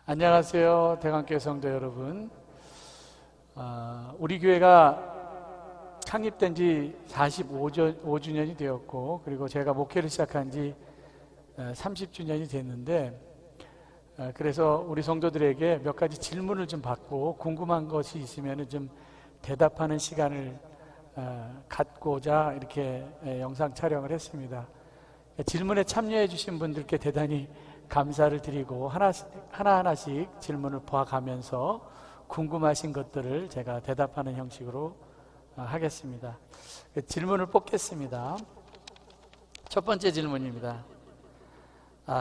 안녕하세요, 대강교회 성도 여러분. 우리 교회가 창립된 지 45주년이 되었고, 그리고 제가 목회를 시작한 지 30주년이 됐는데, 그래서 우리 성도들에게 몇 가지 질문을 좀 받고 궁금한 것이 있으면 좀 대답하는 시간을 갖고자 이렇게 영상 촬영을 했습니다. 질문에 참여해 주신 분들께 대단히 감사를 드리고 하나하나씩 질문을 봐가면서 궁금하신 것들을 제가 대답하는 형식으로 하겠습니다. 질문을 뽑겠습니다. 첫 번째 질문입니다.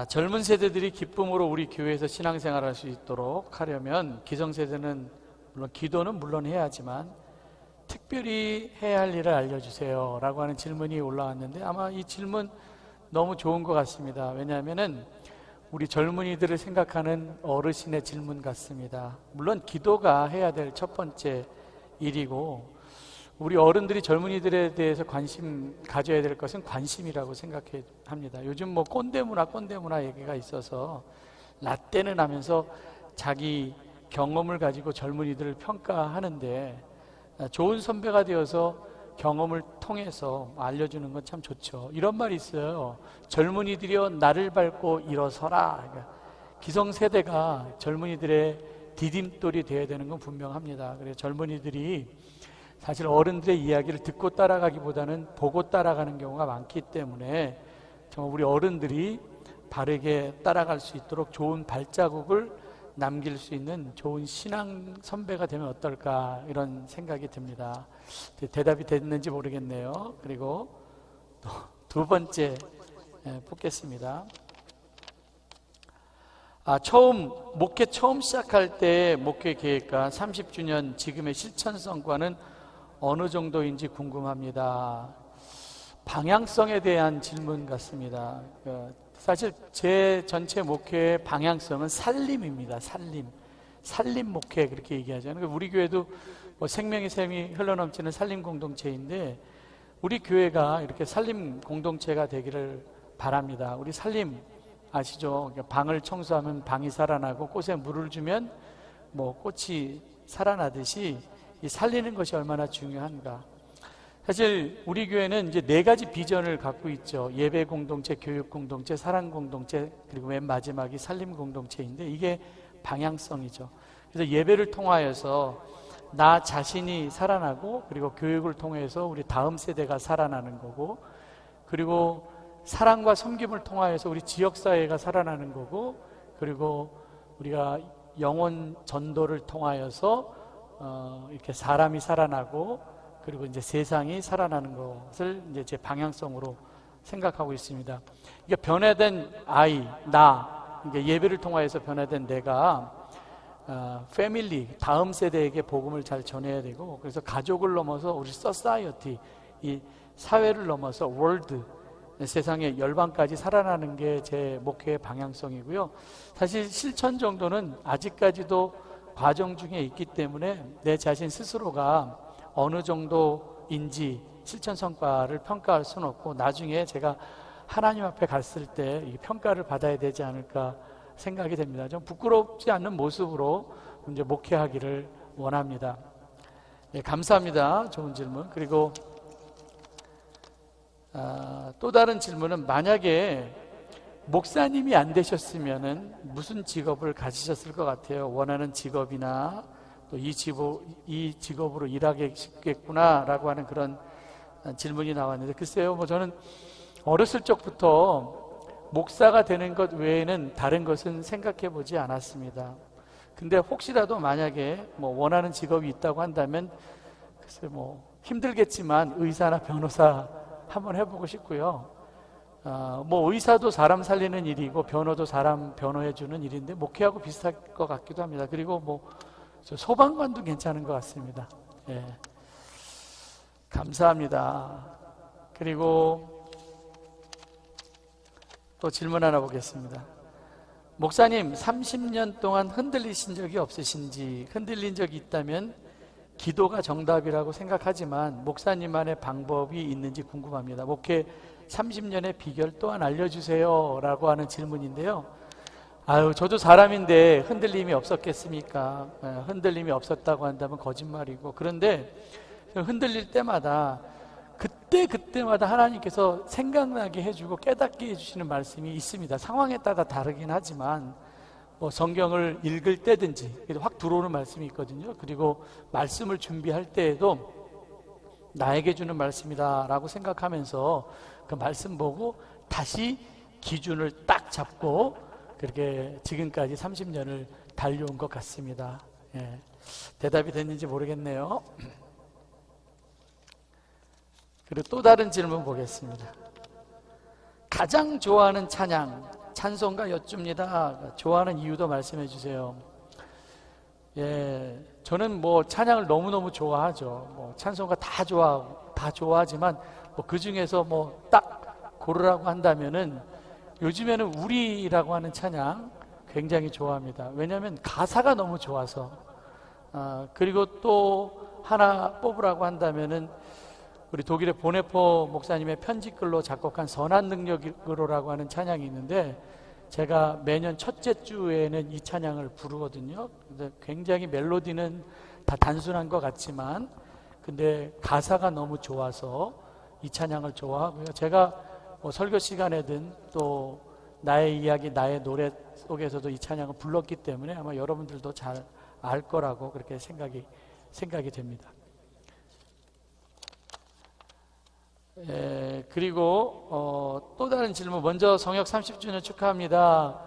젊은 세대들이 기쁨으로 우리 교회에서 신앙생활을 할 수 있도록 하려면 기성세대는 물론 기도는 물론 해야 하지만 특별히 해야 할 일을 알려주세요 라고 하는 질문이 올라왔는데, 아마 이 질문 너무 좋은 것 같습니다. 왜냐하면은 우리 젊은이들을 생각하는 어르신의 질문 같습니다. 물론 기도가 해야 될 첫 번째 일이고, 우리 어른들이 젊은이들에 대해서 관심 가져야 될 것은 관심이라고 생각합니다. 요즘 뭐 꼰대 문화 얘기가 있어서 라떼는 하면서 자기 경험을 가지고 젊은이들을 평가하는데, 좋은 선배가 되어서 경험을 통해서 알려주는 건 참 좋죠. 이런 말이 있어요. 젊은이들이여 나를 밟고 일어서라. 그러니까 기성세대가 젊은이들의 디딤돌이 되어야 되는 건 분명합니다. 그래서 젊은이들이 사실 어른들의 이야기를 듣고 따라가기보다는 보고 따라가는 경우가 많기 때문에 정말 우리 어른들이 바르게 따라갈 수 있도록 좋은 발자국을 남길 수 있는 좋은 신앙 선배가 되면 어떨까, 이런 생각이 듭니다. 대답이 됐는지 모르겠네요. 그리고 또 두 번째 뽑겠습니다. 목회 처음 시작할 때 목회 계획과 30주년 지금의 실천성과는 어느 정도인지 궁금합니다. 방향성에 대한 질문 같습니다. 사실 제 전체 목회의 방향성은 살림입니다. 살림 목회, 그렇게 얘기하잖아요. 우리 교회도 뭐 생명의 샘이 흘러넘치는 살림 공동체인데, 우리 교회가 이렇게 살림 공동체가 되기를 바랍니다. 우리 살림 아시죠? 방을 청소하면 방이 살아나고 꽃에 물을 주면 뭐 꽃이 살아나듯이 이 살리는 것이 얼마나 중요한가. 사실 우리 교회는 이제 4가지 비전을 갖고 있죠. 예배 공동체, 교육 공동체, 사랑 공동체, 그리고 맨 마지막이 살림 공동체인데, 이게 방향성이죠. 그래서 예배를 통하여서 나 자신이 살아나고, 그리고 교육을 통해서 우리 다음 세대가 살아나는 거고, 그리고 사랑과 섬김을 통하여서 우리 지역사회가 살아나는 거고, 그리고 우리가 영혼 전도를 통하여서 이렇게 사람이 살아나고, 그리고 이제 세상이 살아나는 것을 이제 제 방향성으로 생각하고 있습니다. 이게 변화된 이게 예배를 통하여서 변화된 내가 패밀리, 다음 세대에게 복음을 잘 전해야 되고, 그래서 가족을 넘어서 우리 소사이어티, 이 사회를 넘어서 월드, 세상의 열방까지 살아나는 게 제 목회의 방향성이고요. 사실 실천 정도는 아직까지도 과정 중에 있기 때문에 내 자신 스스로가 어느 정도인지 실천 성과를 평가할 수는 없고, 나중에 제가 하나님 앞에 갔을 때 이 평가를 받아야 되지 않을까 생각이 됩니다. 좀 부끄럽지 않는 모습으로 이제 목회하기를 원합니다. 네, 감사합니다. 좋은 질문. 그리고 또 다른 질문은, 만약에 목사님이 안 되셨으면은 무슨 직업을 가지셨을 것 같아요? 원하는 직업이나 또 이 직업으로 일하겠구나 라고 하는 그런 질문이 나왔는데, 글쎄요, 저는 어렸을 적부터 목사가 되는 것 외에는 다른 것은 생각해 보지 않았습니다. 근데 혹시라도 만약에 원하는 직업이 있다고 한다면, 글쎄 힘들겠지만 의사나 변호사 한번 해보고 싶고요. 의사도 사람 살리는 일이고 변호도 사람 변호해 주는 일인데 목회하고 비슷할 것 같기도 합니다. 그리고 소방관도 괜찮은 것 같습니다. 예. 감사합니다. 그리고 또 질문 하나 보겠습니다. 목사님, 30년 동안 흔들리신 적이 없으신지, 흔들린 적이 있다면 기도가 정답이라고 생각하지만 목사님만의 방법이 있는지 궁금합니다. 목회 30년의 비결 또한 알려주세요 라고 하는 질문인데요. 아유, 저도 사람인데 흔들림이 없었겠습니까? 흔들림이 없었다고 한다면 거짓말이고. 그런데 흔들릴 때마다 그때마다 하나님께서 생각나게 해주고 깨닫게 해주시는 말씀이 있습니다. 상황에 따라 다르긴 하지만 뭐 성경을 읽을 때든지 확 들어오는 말씀이 있거든요. 그리고 말씀을 준비할 때에도 나에게 주는 말씀이다 라고 생각하면서 그 말씀 보고 다시 기준을 딱 잡고 그렇게 지금까지 30년을 달려온 것 같습니다. 예. 대답이 됐는지 모르겠네요. 그리고 또 다른 질문 보겠습니다. 가장 좋아하는 찬양, 찬송가 여쭙니다. 좋아하는 이유도 말씀해 주세요. 예, 저는 뭐 찬양을 너무너무 좋아하죠. 뭐 찬송가 다 좋아하지만 뭐 그 중에서 뭐 딱 고르라고 한다면은 요즘에는 우리라고 하는 찬양 굉장히 좋아합니다. 왜냐하면 가사가 너무 좋아서. 그리고 또 하나 뽑으라고 한다면은 우리 독일의 보네포 목사님의 편지글로 작곡한 선한 능력으로라고 하는 찬양이 있는데 제가 매년 첫째 주에는 이 찬양을 부르거든요. 근데 굉장히 멜로디는 다 단순한 것 같지만 근데 가사가 너무 좋아서 이 찬양을 좋아하고요. 제가 뭐 설교 시간에든 또 나의 이야기, 나의 노래 속에서도 이 찬양을 불렀기 때문에 아마 여러분들도 잘 알 거라고 그렇게 생각이 됩니다. 그리고 또 다른 질문, 먼저 성역 30주년 축하합니다.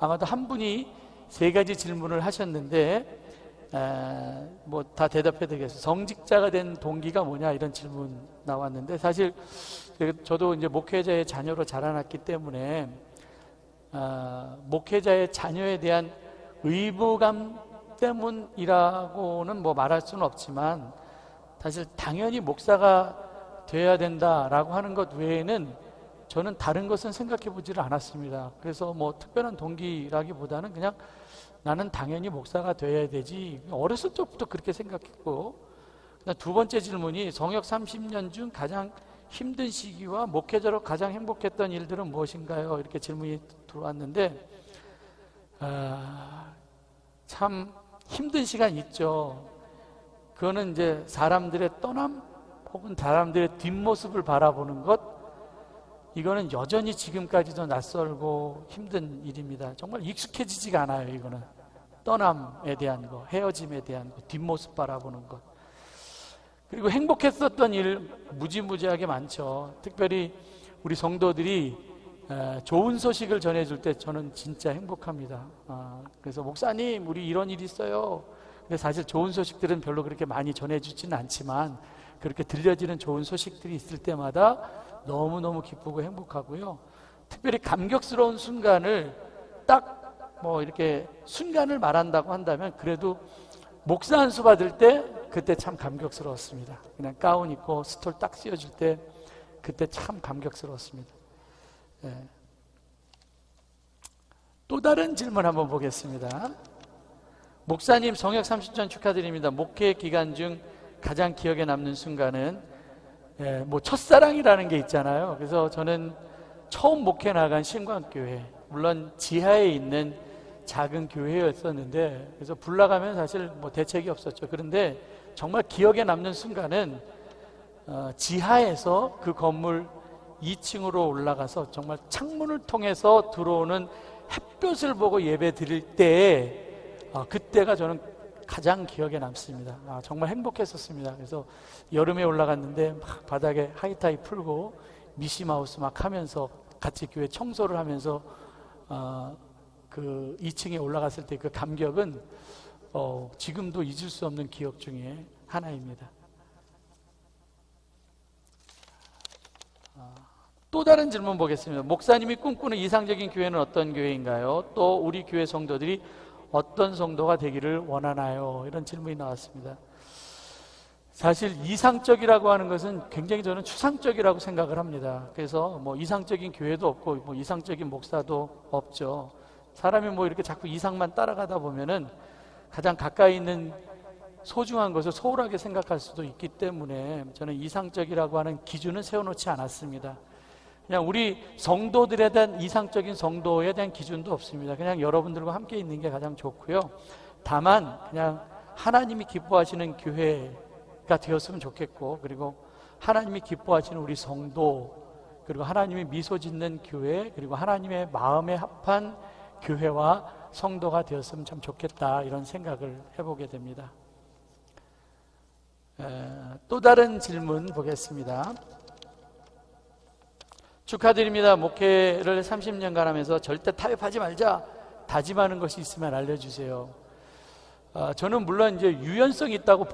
아마도 한 분이 세 가지 질문을 하셨는데 뭐 다 대답해 드리겠습니다. 성직자가 된 동기가 뭐냐 이런 질문 나왔는데 사실 저도 이제 목회자의 자녀로 자라났기 때문에 목회자의 자녀에 대한 의무감 때문이라고는 뭐 말할 수는 없지만 사실 당연히 목사가 되어야 된다라고 하는 것 외에는 저는 다른 것은 생각해 보지를 않았습니다. 그래서 뭐 특별한 동기라기보다는 그냥 나는 당연히 목사가 되어야 되지, 어렸을 적부터 그렇게 생각했고. 두 번째 질문이 성역 30년 중 가장 힘든 시기와 목회자로 가장 행복했던 일들은 무엇인가요? 이렇게 질문이 들어왔는데 참 힘든 시간 있죠. 그거는 이제 사람들의 떠남 혹은 사람들의 뒷모습을 바라보는 것, 이거는 여전히 지금까지도 낯설고 힘든 일입니다. 정말 익숙해지지가 않아요. 이거는 떠남에 대한 거, 헤어짐에 대한 거, 뒷모습 바라보는 것. 그리고 행복했었던 일 무지무지하게 많죠. 특별히 우리 성도들이 좋은 소식을 전해줄 때 저는 진짜 행복합니다. 그래서 목사님 우리 이런 일이 있어요. 근데 사실 좋은 소식들은 별로 그렇게 많이 전해주지는 않지만 그렇게 들려지는 좋은 소식들이 있을 때마다 너무너무 기쁘고 행복하고요. 특별히 감격스러운 순간을 딱 뭐 이렇게 순간을 말한다고 한다면 그래도 목사 안수 받을 때 그때 참 감격스러웠습니다. 그냥 가운 입고 스톨 딱 씌워줄 때 그때 참 감격스러웠습니다. 또 다른 질문 한번 보겠습니다. 목사님 성역 30년 축하드립니다. 목회 기간 중 가장 기억에 남는 순간은 뭐 첫사랑이라는 게 있잖아요. 그래서 저는 처음 목회 나간 신광교회, 물론 지하에 있는 작은 교회였었는데 그래서 불나가면 사실 뭐 대책이 없었죠. 그런데 정말 기억에 남는 순간은 지하에서 그 건물 2층으로 올라가서 정말 창문을 통해서 들어오는 햇볕을 보고 예배 드릴 때 그때가 저는 가장 기억에 남습니다. 정말 행복했었습니다. 그래서 여름에 올라갔는데 막 바닥에 하이타이 풀고 미시마우스 막 하면서 같이 교회 청소를 하면서 그 2층에 올라갔을 때 그 감격은 지금도 잊을 수 없는 기억 중에 하나입니다. 또 다른 질문 보겠습니다. 목사님이 꿈꾸는 이상적인 교회는 어떤 교회인가요? 또 우리 교회 성도들이 어떤 성도가 되기를 원하나요? 이런 질문이 나왔습니다. 사실 이상적이라고 하는 것은 굉장히 저는 추상적이라고 생각을 합니다. 그래서 뭐 이상적인 교회도 없고 뭐 이상적인 목사도 없죠. 사람이 뭐 이렇게 자꾸 이상만 따라가다 보면은 가장 가까이 있는 소중한 것을 소홀하게 생각할 수도 있기 때문에 저는 이상적이라고 하는 기준은 세워놓지 않았습니다. 그냥 우리 성도들에 대한 이상적인 성도에 대한 기준도 없습니다. 그냥 여러분들과 함께 있는 게 가장 좋고요. 다만 그냥 하나님이 기뻐하시는 교회가 되었으면 좋겠고, 그리고 하나님이 기뻐하시는 우리 성도, 그리고 하나님이 미소 짓는 교회, 그리고 하나님의 마음에 합한 교회와 성도가 되었으면 참 좋겠다, 이런 생각을 해보게 됩니다. 또 다른 질문 보겠습니다. 축하드립니다. 목회를 30년간 하면서 절대 타협하지 말자 다짐하는 것이 있으면 알려주세요. 저는 물론 이제 유연성이 있다고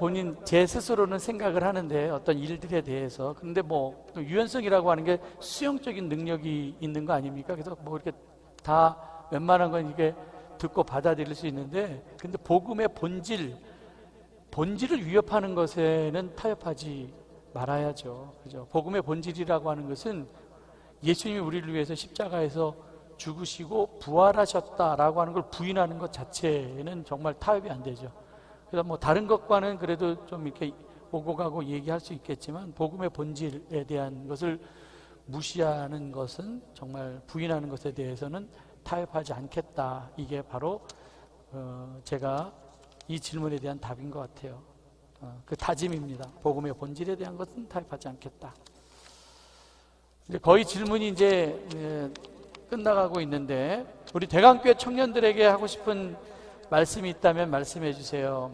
제 스스로는 생각을 하는데, 어떤 일들에 대해서. 근데 뭐 유연성이라고 하는 게 수용적인 능력이 있는 거 아닙니까? 그래서 뭐 이렇게 다 웬만한 건 이게 듣고 받아들일 수 있는데, 근데 복음의 본질을 위협하는 것에는 타협하지 말아야죠. 그죠? 복음의 본질이라고 하는 것은 예수님이 우리를 위해서 십자가에서 죽으시고 부활하셨다라고 하는 걸 부인하는 것 자체는 정말 타협이 안 되죠. 그래서 뭐 다른 것과는 그래도 좀 이렇게 오고 가고 얘기할 수 있겠지만, 복음의 본질에 대한 것을 무시하는 것은, 정말 부인하는 것에 대해서는 타협하지 않겠다. 이게 바로 제가 이 질문에 대한 답인 것 같아요. 그 다짐입니다. 복음의 본질에 대한 것은 타협하지 않겠다. 이제 거의 질문이 이제 끝나가고 있는데, 우리 대강교회 청년들에게 하고 싶은 말씀이 있다면 말씀해 주세요.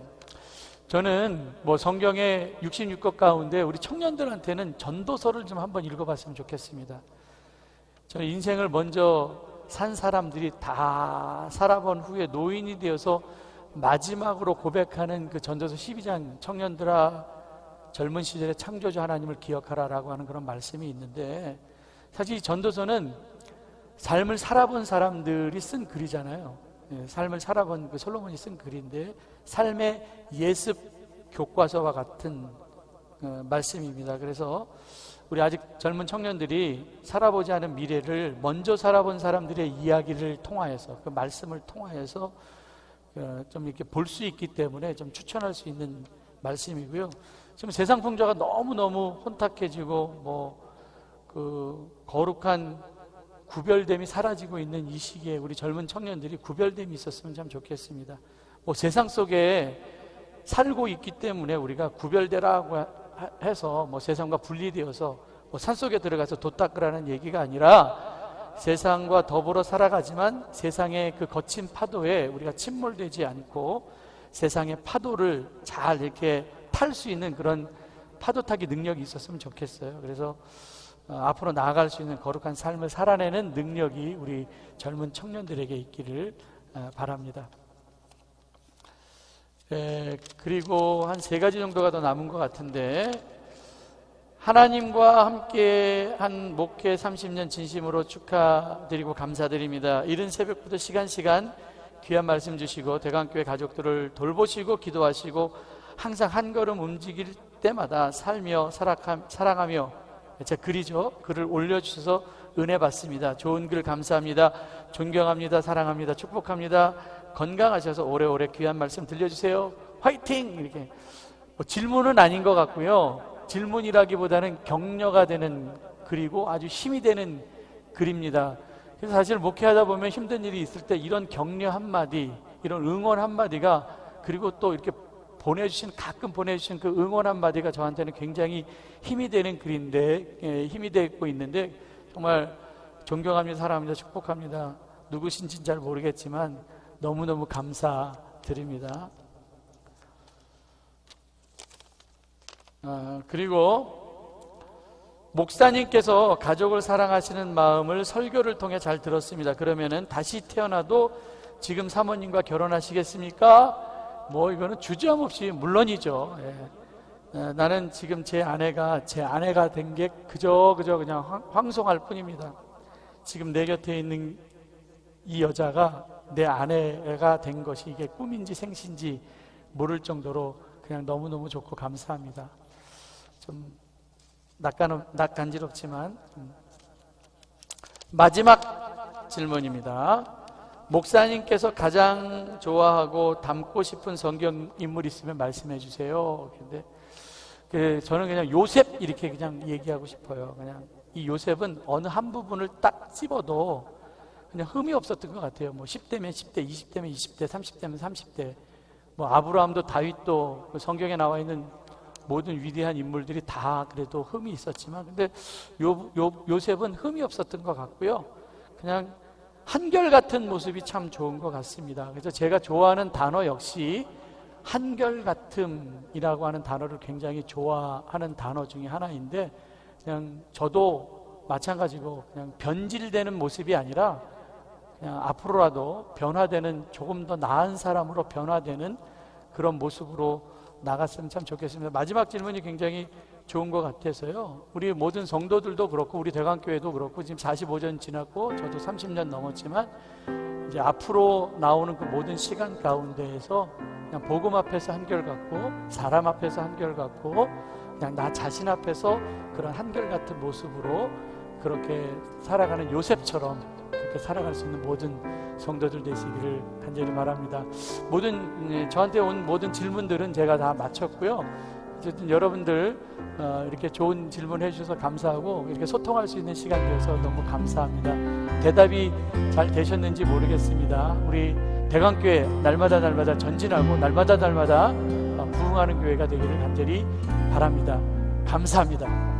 저는 뭐 성경의 66권 가운데 우리 청년들한테는 전도서를 좀 한번 읽어봤으면 좋겠습니다. 저는 인생을 먼저 산 사람들이 다 살아본 후에 노인이 되어서 마지막으로 고백하는 그 전도서 12장, 청년들아 젊은 시절에 창조주 하나님을 기억하라라고 하는 그런 말씀이 있는데, 사실 이 전도서는 삶을 살아본 사람들이 쓴 글이잖아요. 삶을 살아본 그 솔로몬이 쓴 글인데, 삶의 예습 교과서와 같은 말씀입니다. 그래서 우리 아직 젊은 청년들이 살아보지 않은 미래를 먼저 살아본 사람들의 이야기를 통하여서, 그 말씀을 통하여서 좀 이렇게 볼 수 있기 때문에 좀 추천할 수 있는 말씀이고요. 지금 세상 풍조가 너무너무 혼탁해지고 그 거룩한 구별됨이 사라지고 있는 이 시기에 우리 젊은 청년들이 구별됨이 있었으면 참 좋겠습니다. 세상 속에 살고 있기 때문에 우리가 구별되라고 해서 세상과 분리되어서 산속에 들어가서 돛 닦으라는 얘기가 아니라, 세상과 더불어 살아가지만 세상의 그 거친 파도에 우리가 침몰되지 않고 세상의 파도를 잘 이렇게 탈 수 있는 그런 파도 타기 능력이 있었으면 좋겠어요. 그래서 앞으로 나아갈 수 있는 거룩한 삶을 살아내는 능력이 우리 젊은 청년들에게 있기를 바랍니다. 그리고 한 3가지 정도가 더 남은 것 같은데, 하나님과 함께 한 목회 30년 진심으로 축하드리고 감사드립니다. 이른 새벽부터 시간 귀한 말씀 주시고 대강교회 가족들을 돌보시고 기도하시고 항상 한 걸음 움직일 때마다 살며 사랑하며, 제 글이죠. 글을 올려주셔서 은혜 받습니다. 좋은 글 감사합니다. 존경합니다. 사랑합니다. 축복합니다. 건강하셔서 오래오래 귀한 말씀 들려주세요. 화이팅! 이렇게 질문은 아닌 것 같고요. 질문이라기보다는 격려가 되는 글이고 아주 힘이 되는 글입니다. 그래서 사실 목회하다 보면 힘든 일이 있을 때 이런 격려 한마디, 이런 응원 한마디가, 그리고 또 이렇게 가끔 보내주신 그 응원 한마디가 저한테는 굉장히 힘이 되는 글인데, 힘이 되고 있는데, 정말 존경합니다. 사랑합니다. 축복합니다. 누구신지는 잘 모르겠지만 너무너무 감사드립니다. 그리고 목사님께서 가족을 사랑하시는 마음을 설교를 통해 잘 들었습니다. 그러면은 다시 태어나도 지금 사모님과 결혼하시겠습니까? 이거는 주저함없이 물론이죠. 나는 지금 제 아내가 된 게 그저 그냥 황송할 뿐입니다. 지금 내 곁에 있는 이 여자가 내 아내가 된 것이 이게 꿈인지 생신지 모를 정도로 그냥 너무너무 좋고 감사합니다. 좀 낯간지럽지만. 마지막 질문입니다. 목사님께서 가장 좋아하고 닮고 싶은 성경 인물 있으면 말씀해 주세요. 근데 저는 그냥 요셉 이렇게 그냥 얘기하고 싶어요. 그냥 이 요셉은 어느 한 부분을 딱 집어도 그냥 흠이 없었던 것 같아요. 뭐 10대면 10대, 20대면 20대, 30대면 30대. 뭐 아브라함도 다윗도 성경에 나와 있는 모든 위대한 인물들이 다 그래도 흠이 있었지만, 근데 요셉은 흠이 없었던 것 같고요. 그냥 한결같은 모습이 참 좋은 것 같습니다. 그래서 제가 좋아하는 단어 역시 한결같음이라고 하는 단어를 굉장히 좋아하는 단어 중에 하나인데, 그냥 저도 마찬가지고 그냥 변질되는 모습이 아니라 그냥 앞으로라도 변화되는, 조금 더 나은 사람으로 변화되는 그런 모습으로 나갔으면 참 좋겠습니다. 마지막 질문이 굉장히 좋은 것 같아서요. 우리 모든 성도들도 그렇고 우리 대강교회도 그렇고 지금 45년 지났고 저도 30년 넘었지만, 이제 앞으로 나오는 그 모든 시간 가운데에서 그냥 복음 앞에서 한결같고 사람 앞에서 한결같고 그냥 나 자신 앞에서 그런 한결같은 모습으로 그렇게 살아가는 요셉처럼 그렇게 살아갈 수 있는 모든 성도들 되시기를 간절히 바랍니다. 저한테 온 모든 질문들은 제가 다 마쳤고요. 어쨌든 여러분들 이렇게 좋은 질문 해주셔서 감사하고 이렇게 소통할 수 있는 시간 되어서 너무 감사합니다. 대답이 잘 되셨는지 모르겠습니다. 우리 대강교회 날마다 전진하고 날마다 부흥하는 교회가 되기를 간절히 바랍니다. 감사합니다.